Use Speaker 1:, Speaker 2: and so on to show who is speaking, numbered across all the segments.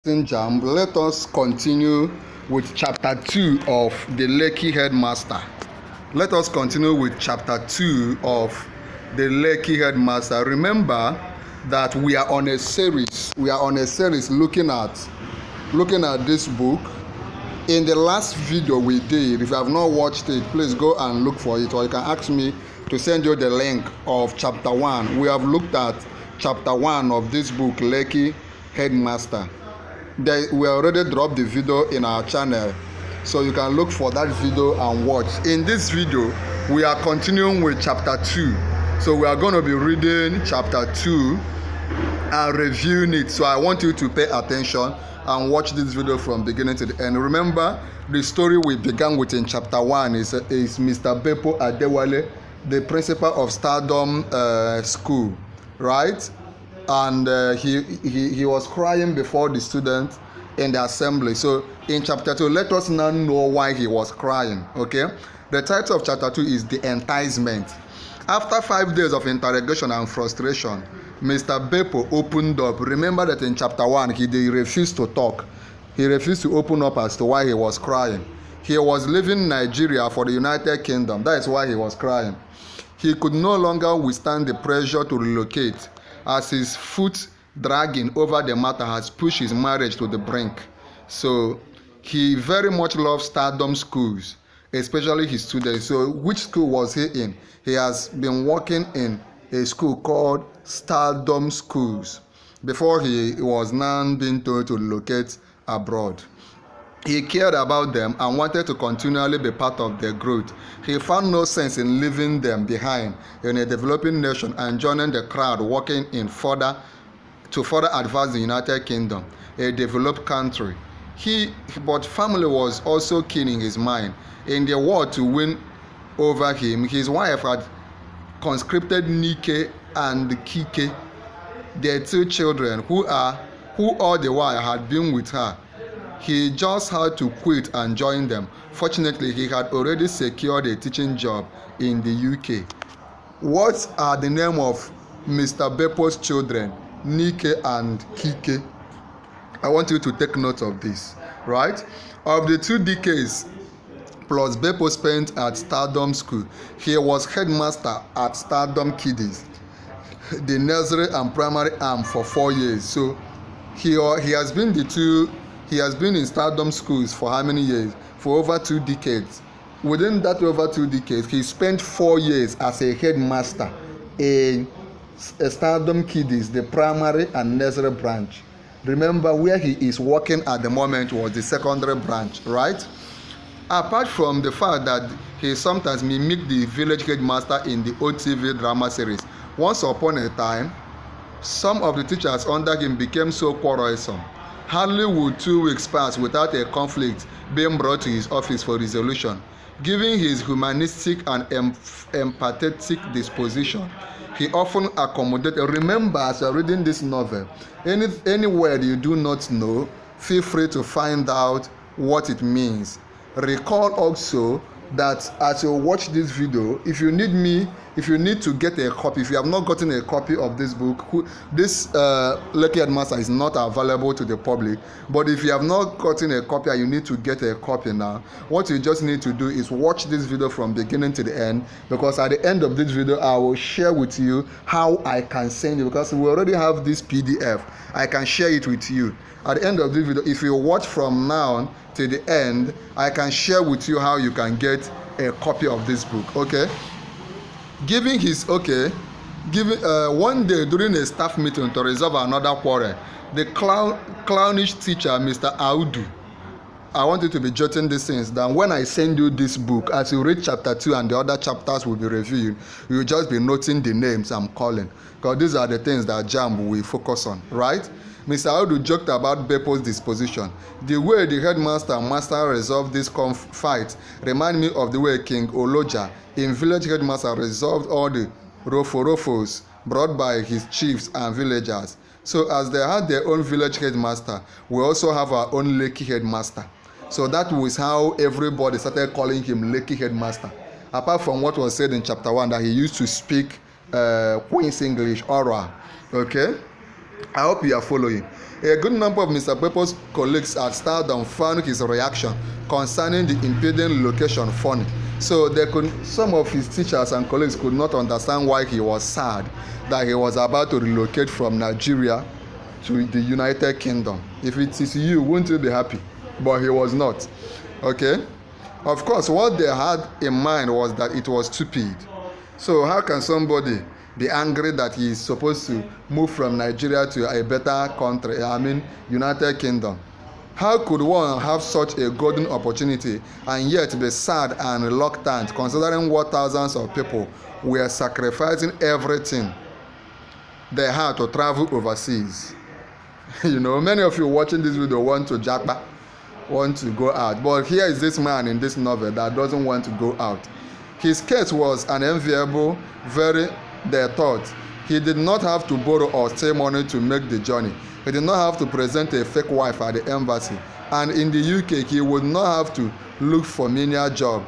Speaker 1: JAMB, let us continue with chapter 2 of the Lekki Headmaster. Let us continue with chapter 2 of the Lekki Headmaster. Remember that we are on a series. Looking at this book. In the last video we did, if you have not watched it, please go and look for it, or you can ask me to send you the link of chapter 1. We have looked at chapter 1 of this book, Lekki Headmaster. We already dropped the video in our channel, so you can look for that video and watch. In this video, we are continuing with chapter 2. So we are going to be reading chapter 2 and reviewing it. So I want you to pay attention and watch this video from beginning to the end. Remember, the story we began with in chapter 1 is Mr. Beppo Adewale, the principal of Stardom School, right? And he was crying before the students in the assembly. So in chapter 2, let us now know why he was crying. Okay, the title of chapter 2 is The Enticement. After 5 days of interrogation and frustration, Mr. Beppo opened up. Remember that in chapter 1 he refused to talk. He refused to open up as to why he was crying. He was leaving Nigeria for the United Kingdom. That is why he was crying. He could no longer withstand the pressure to relocate, as his foot dragging over the matter has pushed his marriage to the brink. So he very much loves Stardom schools, especially his students. So which school was he in? He has been working in a school called Stardom Schools before he was now being told to relocate abroad. He cared about them and wanted to continually be part of their growth. He found no sense in leaving them behind in a developing nation and joining the crowd working to further advance the United Kingdom, a developed country. But family was also keen in his mind. In the war to win over him, his wife had conscripted Nike and Kike, their 2 children, who all the while had been with her. He just had to quit and join them. Fortunately, he had already secured a teaching job in the UK. What are the name of Mr. Beppo's children, Nike and Kike? I want you to take note of this, right? Of the 2 decades plus Beppo spent at Stardom School, he was headmaster at Stardom Kiddies, the nursery and primary arm, for 4 years. So he has been in Stardom Schools for how many years? For over 2 decades. Within that over 2 decades, he spent 4 years as a headmaster in Stardom Kiddies, the primary and nursery branch. Remember, where he is working at the moment was the secondary branch, right? Apart from the fact that he sometimes mimicked the village headmaster in the OTV drama series, once upon a time, some of the teachers under him became so quarrelsome. Hardly would 2 weeks pass without a conflict being brought to his office for resolution. Given his humanistic and empathetic disposition, he often accommodated. Remember, as you're reading this novel, any word you do not know, feel free to find out what it means. Recall also that as you watch this video, if you need to get a copy, if you have not gotten a copy of this book, this Lekki Headmaster is not available to the public. But if you have not gotten a copy and you need to get a copy now, what you just need to do is watch this video from beginning to the end, because at the end of this video I will share with you how I can send you, because we already have this PDF. I can share it with you. At the end of this video, if you watch from now to the end, I can share with you how you can get a copy of this book. Okay? One day during a staff meeting to resolve another quarrel, the clownish teacher, Mr. Audu, I want you to be jotting these things down. When I send you this book, as you read chapter 2 and the other chapters will be reviewed, you'll just be noting the names I'm calling, because these are the things that JAMB will focus on, right? Mr. Audu joked about Beppo's disposition. The way the headmaster and master resolved this fight remind me of the way King Oloja in Village Headmaster resolved all the rofos brought by his chiefs and villagers. So as they had their own village headmaster, we also have our own Lekki Headmaster. So that was how everybody started calling him Lekki Headmaster. Apart from what was said in chapter 1, that he used to speak Queen's English, oral. Okay? I hope you are following. A good number of Mr. Beppo's colleagues at Stardom found his reaction concerning the impending location funny. So some of his teachers and colleagues could not understand why he was sad that he was about to relocate from Nigeria to the United Kingdom. If it is you, wouldn't you be happy? But he was not. Okay? Of course, what they had in mind was that it was stupid. So how can somebody be angry that he is supposed to move from Nigeria to a better country, United Kingdom? How could one have such a golden opportunity and yet be sad and reluctant, considering what thousands of people were sacrificing everything they had to travel overseas? Many of you watching this video want to japa, want to go out. But here is this man in this novel that doesn't want to go out. His case was an enviable, they thought. He did not have to borrow or steal money to make the journey. He did not have to present a fake wife at the embassy. And in the UK, he would not have to look for menial job.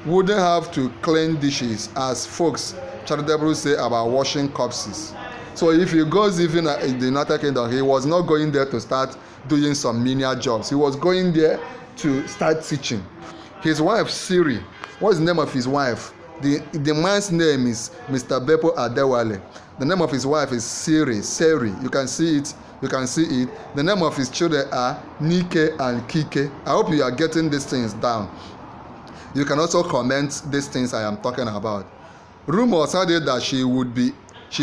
Speaker 1: Wouldn't have to clean dishes, as folks charitably say about washing corpses. So if he goes even in the United Kingdom, he was not going there to start doing some menial jobs. He was going there to start teaching. His wife, Siri, what's the name of his wife? The man's name is Mr. Beppo Adewale. The name of his wife is Siri. You can see it. The name of his children are Nike and Kike. I hope you are getting these things down. You can also comment these things I am talking about. Rumors had it that she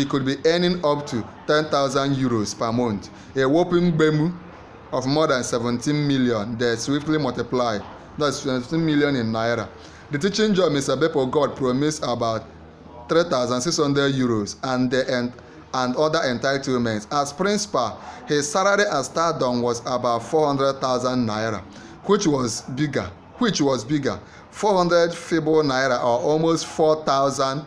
Speaker 1: could be earning up to 10,000 euros per month, a whopping BEMU of more than 17 million. They swiftly multiplied. That's 17 million in naira. The teaching job Mr. Beppo got promised about 3,600 euros and other entitlements. As principal, his salary at Stardom was about 400,000 naira, which was bigger. 400 feeble naira, or almost 4,000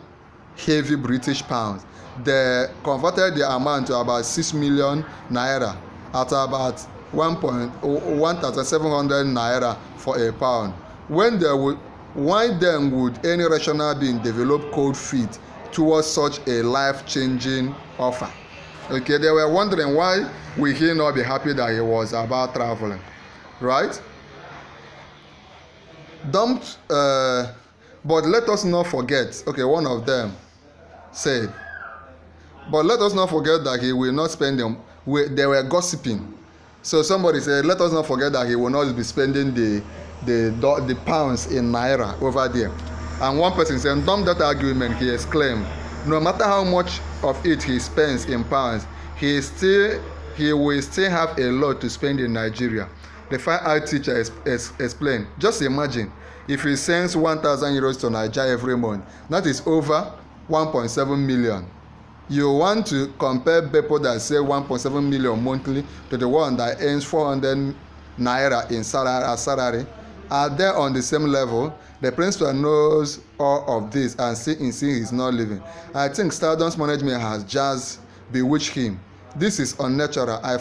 Speaker 1: heavy British pounds. They converted the amount to about 6 million naira at about 1,700 naira for a pound. Why then would any rational being develop cold feet towards such a life-changing offer? Okay, they were wondering why will he not be happy that he was about traveling, right? But let us not forget, okay, one of them said, but let us not forget that he will not spend them. They were gossiping. So somebody said, let us not forget that he will not be spending the pounds in naira over there. And one person said, dump that argument, he exclaimed. No matter how much of it he spends in pounds, he will still have a lot to spend in Nigeria. The fine art teacher explained, just imagine if he sends 1,000 euros to Nigeria every month, that is over 1.7 million. You want to compare Beppo that say 1.7 million monthly to the one that earns 400 naira in salary? Are they on the same level? The principal knows all of this and still insists he's not living. I think Stardom's management has just bewitched him. This is unnatural. I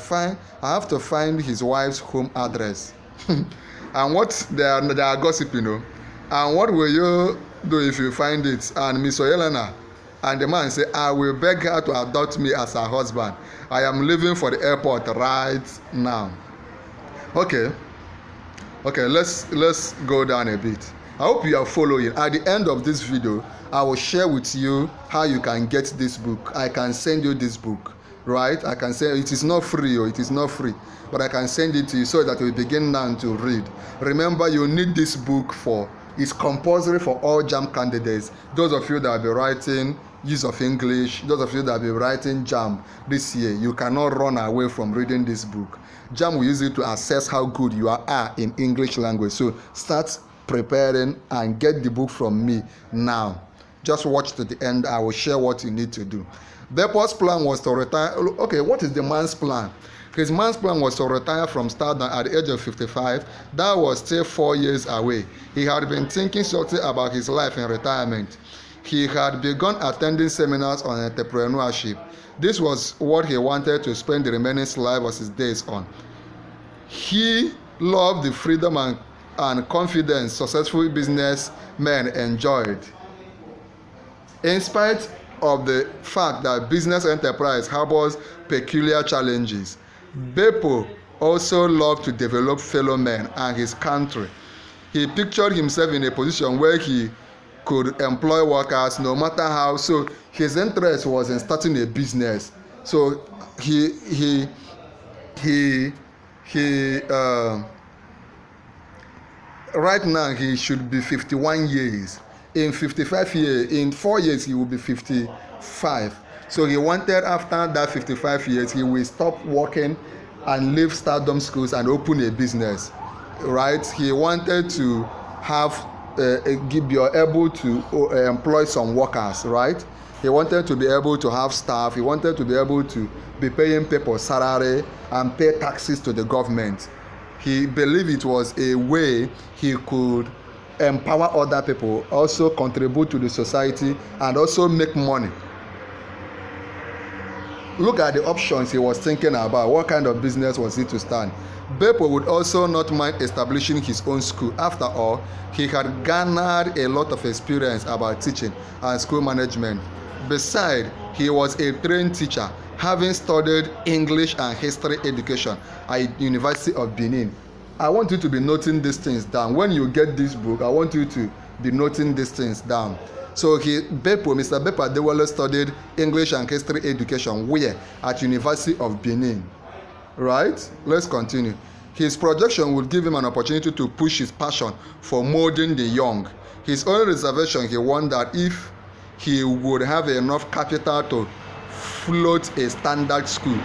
Speaker 1: have to find his wife's home address. And what they are gossiping, And what will you do if you find it? And Miss Oyelena and the man say, I will beg her to adopt me as her husband. I am leaving for the airport right now. Okay, let's go down a bit. I hope you are following. At the end of this video, I will share with you how you can get this book. I can send you this book, right? I can say it is not free, but I can send it to you so that you begin now to read. Remember, you need this book it's compulsory for all JAMB candidates. Those of you that will be writing use of English, those of you that will be writing JAMB this year, you cannot run away from reading this book. JAMB will use it to assess how good you are in English language. So start preparing and get the book from me now. Just watch to the end. I will share what you need to do. Beppo's plan was to retire. Okay, what is the man's plan? His man's plan was to retire from Stardom at the age of 55. That was still 4 years away. He had been thinking seriously about his life in retirement. He had begun attending seminars on entrepreneurship. This was what he wanted to spend the remaining life of his days on. He loved the freedom and confidence successful businessmen enjoyed. In spite of the fact that business enterprise harbors peculiar challenges, Beppo also loved to develop fellow men and his country. He pictured himself in a position where he could employ workers no matter how. So his interest was in starting a business. So he right now he should be 51 years. In 55 years, in 4 years he will be 55. So he wanted, after that 55 years, he will stop working and leave stardom schools and open a business, right? He wanted to have be able to employ some workers, right? He wanted to be able to have staff. He wanted to be able to be paying people salary and pay taxes to the government. He believed it was a way he could empower other people, also contribute to the society, and also make money. Look at the options he was thinking about. What kind of business was he to start? Beppo would also not mind establishing his own school. After all, he had garnered a lot of experience about teaching and school management. Besides, he was a trained teacher, having studied English and history education at University of Benin. I want you to be noting these things down. When you get this book, I want you to be noting these things down. So Mr. Beppo Adewale studied English and history education where? At University of Benin. Right? Let's continue. His projection would give him an opportunity to push his passion for molding the young. His only reservation, he wondered if he would have enough capital to float a standard school.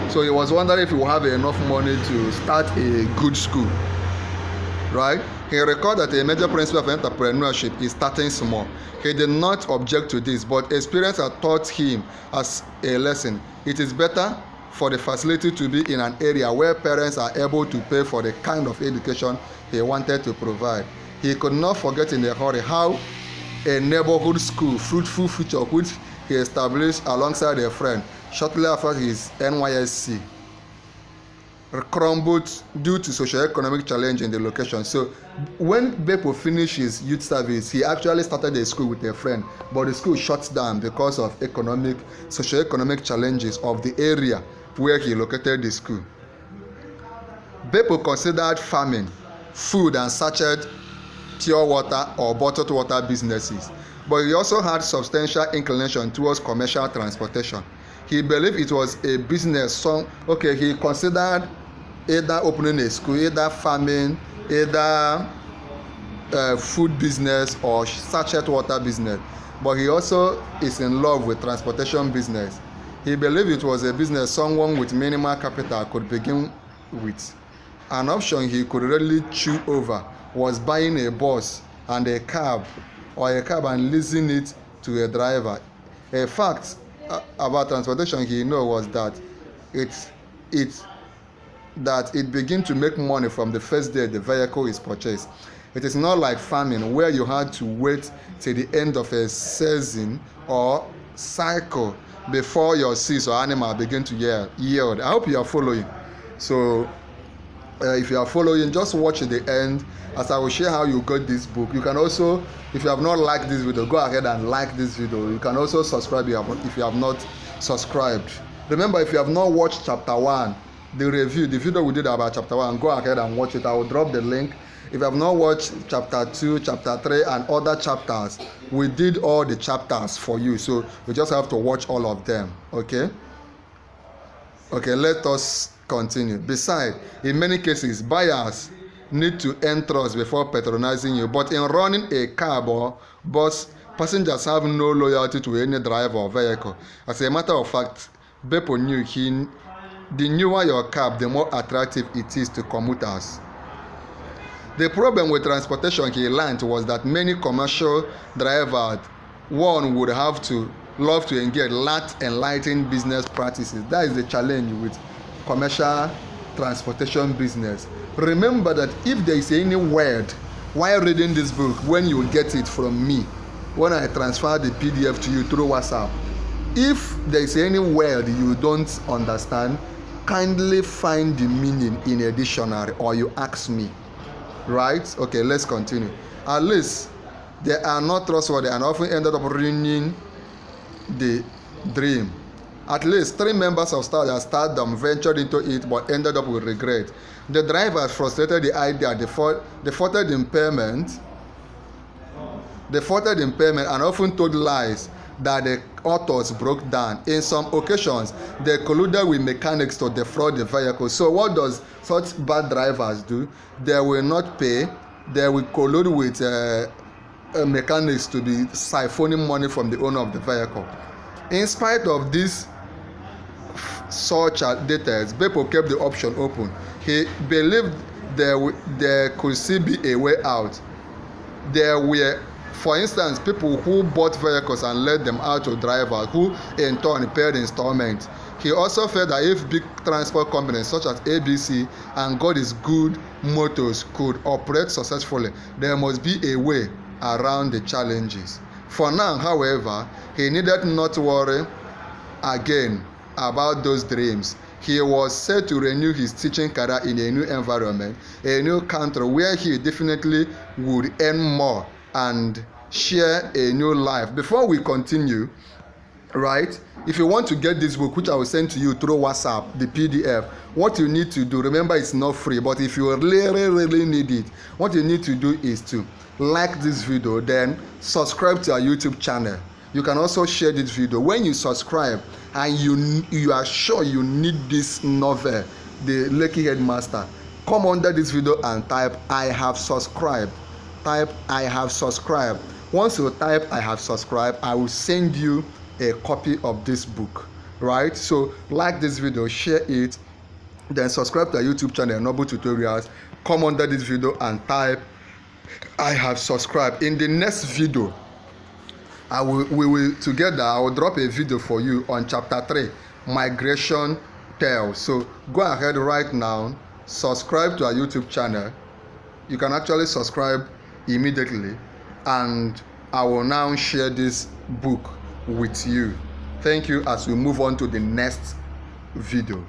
Speaker 1: So he was wondering if he would have enough money to start a good school. Right? He recalled that a major principle of entrepreneurship is starting small. He did not object to this, but experience had taught him as a lesson. It is better for the facility to be in an area where parents are able to pay for the kind of education he wanted to provide. He could not forget in a hurry how a neighborhood school, Fruitful Future, which he established alongside a friend shortly after his NYSC, crumbled due to socio-economic challenge in the location. So when Beppo finished his youth service, he actually started a school with a friend, but the school shut down because of socio-economic challenges of the area where he located the school. Beppo considered farming, food and sachet pure water or bottled water businesses, but he also had substantial inclination towards commercial transportation. He believed it was a business. He considered either opening a school, either farming, either food business or sachet water business. But he also is in love with transportation business. He believed it was a business someone with minimal capital could begin with. An option he could readily chew over was buying a bus and a cab and leasing it to a driver. A fact about transportation he knew was that it begins to make money from the first day the vehicle is purchased. It is not like farming where you had to wait till the end of a season or cycle before your seeds or animal begin to yield. I hope you are following. So if you are following, just watch the end as I will share how you got this book. You can also, if you have not liked this video, go ahead and like this video. You can also subscribe if you have not subscribed. Remember, if you have not watched chapter 1, the video we did about chapter 1, go ahead and watch it. I will drop the link. If you have not watched chapter 2, chapter 3 and other chapters, we did all the chapters for you, so you just have to watch all of them. Okay, let us continue. Besides, in many cases, buyers need to earn trust before patronizing you, but in running a cab or bus, passengers have no loyalty to any driver or vehicle. As a matter of fact, Beppo knew the newer your cab, the more attractive it is to commuters. The problem with transportation he learned was that many commercial drivers, one would have to love to engage lacked enlightened business practices. That is the challenge with commercial transportation business. Remember that if there is any word while reading this book, when you get it from me, when I transfer the PDF to you through WhatsApp, if there is any word you don't understand, kindly find the meaning in a dictionary or you ask me. Right? Okay, let's continue. At least they are not trustworthy and often ended up ruining the dream. At least 3 members of staff at Stardom ventured into it but ended up with regret. The drivers frustrated the idea, they faulted impairment and often told lies that the authors broke down. In some occasions, they colluded with mechanics to defraud the vehicle. So what does such bad drivers do? They will not pay. They will collude with mechanics to be siphoning money from the owner of the vehicle. In spite of this such details, Beppo kept the option open. He believed there could still be a way out. There were, for instance, people who bought vehicles and let them out to drivers who in turn paid installments. He also felt that if big transport companies such as ABC and God is Good Motors could operate successfully, there must be a way around the challenges. For now, however, he needed not worry again about those dreams. He was set to renew his teaching career in a new environment, a new country where he definitely would earn more and share a new life. Before we continue, right, if you want to get this book, which I will send to you through WhatsApp, the PDF, what you need to do, remember it's not free, but if you really need it, what you need to do is to like this video, then subscribe to our YouTube channel. You can also share this video. When you subscribe and you are sure you need this novel, The Lekki Headmaster, come under this video and type I have subscribed. Type I have subscribed. Once you type I have subscribed, I will send you a copy of this book, right? So like this video, share it, then subscribe to our YouTube channel, Noble Tutorials. Come under this video and type I have subscribed. In the next video, I will drop a video for you on chapter 3, Migration Tales. So go ahead right now, subscribe to our YouTube channel. You can actually subscribe immediately, and I will now share this book with you. Thank you as we move on to the next video.